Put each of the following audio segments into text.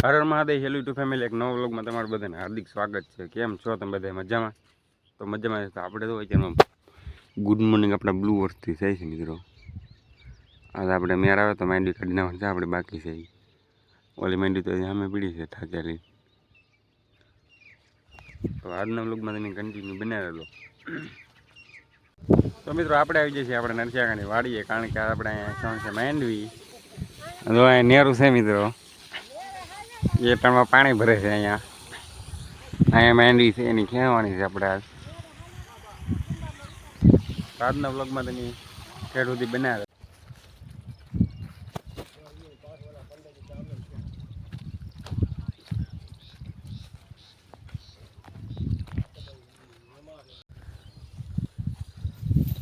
Har Har Mahadev hello two family એક નવા વ્લોગમાં તમારું બધાને હાર્દિક સ્વાગત છે. કેમ છો તમે બધા મજામાં? તો મજામાં તો આપણે તો અત્યારમાં ગુડ મોર્નિંગ આપણા બ્લુ વર્સથી થાય છે મિત્રો. આજે આપણે મેર આવે તો માંડી કાઢી નાખવાનું છે. આપણે બાકી છે ઓલી માંડી તો અમે પીડી છે ઠાકેલી. તો આજના વ્લોગમાં તમે કન્ટિન્યુ બનાવેલો. તો મિત્રો આપણે આવી જઈએ છીએ આપણે નરસિયાકાની વાડીએ, કારણ કે આપણે અહીંયા શું છે માંડવી જો અહીંયા નેરું છે મિત્રો. એ ટાણમાં પાણી ભરે છે. અહીંયા માંડવી છે એની ખેવાની છે આપણે. આજના વ્લોગમાં તમે ખેડ સુધી બનાવે.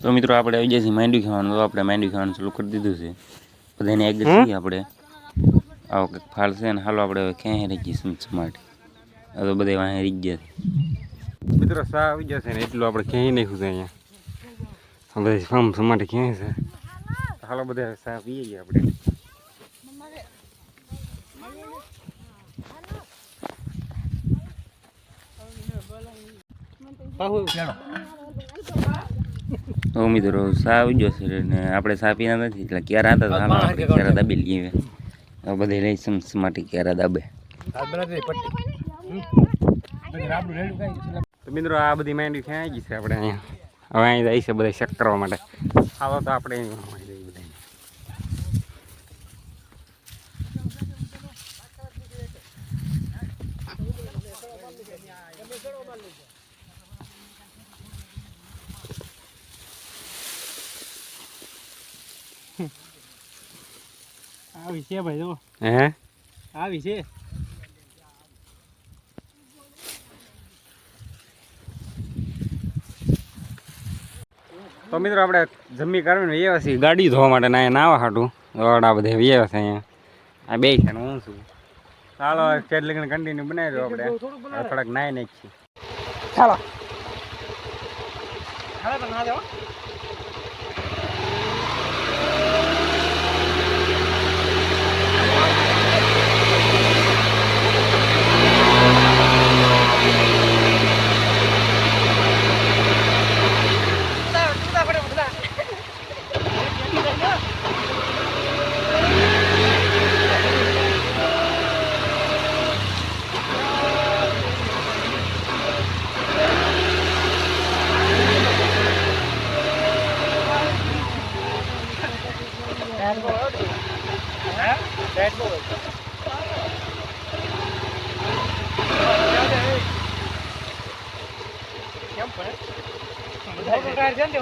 તો મિત્રો આપણે આવી જઈએ છીએ માંડવી ખાવાનું. તો આપણે માંડવી ખાવાનું ચાલુ કરી દીધું છે. બધાને એક છીએ આપણે આવો કંઈક ફાળ છે ને. હાલો આપણે હવે ક્યાંય રહી જઈએ સમસમાટ. આ તો બધા વાંહે રહી ગયા મિત્રો. સા આવી જશે ને એટલું આપણે ક્યાંય નાખ્યું છે અહીંયા. બધા ફાર્મ સમાટે ક્યાંય છે. હાલો બધા સા પીએ ગયા આપણે. તો મિત્રો સા આવી જશે ને આપણે સા પીના નથી એટલે ક્યારે હતા તો હાલો આપણે ક્યારે દાબી લઈએ. બધે લઈ સમસમાટે ક્યારે દાબે. તો મિત્રો આ બધી માંડવી ક્યાં આવી ગઈ છે આપણે અહીંયા. હવે અહીં જાય છે બધા ચેક કરવા માટે. આવો તો આપણે બધા આવી છે ભાઈ. જો હે આવી છે. તો મિત્રો આપણે જમી કાઢીને વ્યવા છીએ ગાડી ધોવા માટે ને અહીંયા નાવા હાટું. આ બધે વ્યવા છે અહીંયા. આ બે છે ને હું છું. ચાલો સ્ટેટ લગીને કન્ટિન્યુ બનાવી દો આપણે. થોડાક નાઈ નાખીએ. ચાલો હાલે તો ના દેવો.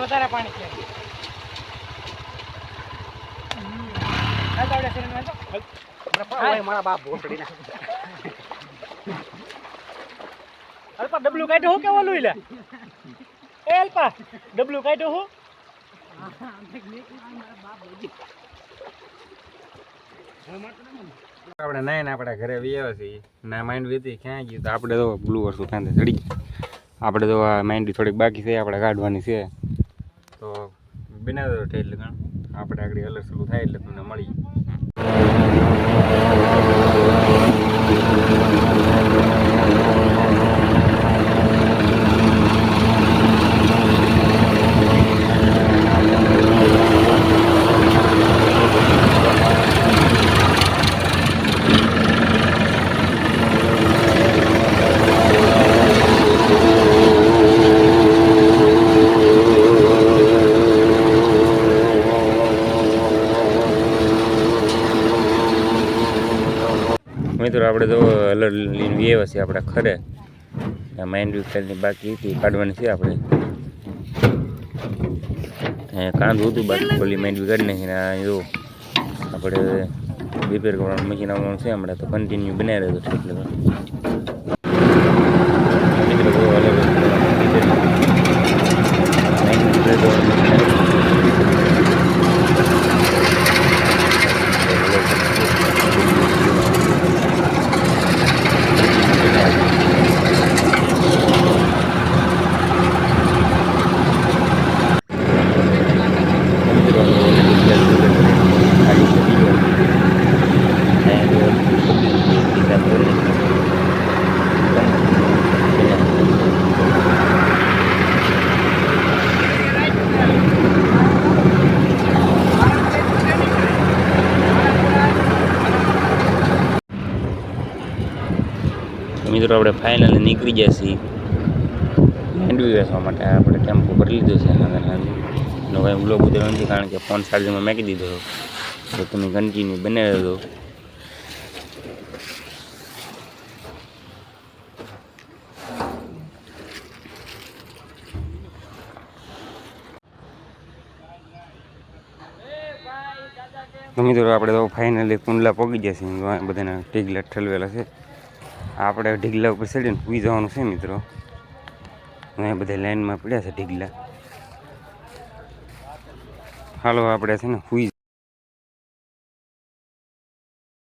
વધારે પાણી છે. મારા બાપ ભોસડી અલ્પા ડબલું કાઢ્યો હું કેવો લુઈ લે. એ અલ્પા ડબલું કાઢ્યો હું. આપણે નાઈને આપણા ઘરે વ્યવા છીએ. ના માંડવી હતી ક્યાં ગયું. તો આપણે તો બ્લુ વર્ષું કાંધે ચડી ગયું. આપણે તો આ માંડવી થોડીક બાકી છે આપણે કાઢવાની છે. તો બનાવી દો એટલે આપણે આગળ અલગ સલું થાય એટલે તમને મળી. મિત્રો આપણે તો અલર લઈને વ્યવા છીએ આપણે ખરે. માંડવી ખાલી બાકી હતી કાઢવાની છે આપણે. કાંદું હતું બાકી ઓલી માંડવી કાઢી નાખીને જો આપણે રિપેર કરવાનું મશીન આવવાનું છે હમણાં. તો કન્ટિન્યુ બનાવી રહ્યો છે એટલે મિત્રો બહુ અલગ સાફ કરી મિત્રો આપણે ફાઇનલી નીકળી ગયા છીએ માંડવી વેચવા માટે. આપણે ટેમ્પો ભરી લીધો છે એનો કાંઈ બ્લોગ ઉતરવાનો નથી કારણ કે ફોન ચાર્જિંગમાં મૂકી દીધો તો તમે કન્ટિન્યુ બને રહેજો. તો મિત્રો આપણે તો ફાઇનલી કુંડલા પહોંચી ગયા છીએ. બધાના ઢીગલા ઠલવેલા છે. આપણે ઢીગલા ઉપર ચડીને સૂઈ જવાનું છે મિત્રો. અહીંયા બધા લાઈનમાં પડ્યા છે ઢીગલા. હાલો આપણે છે ને સૂઈ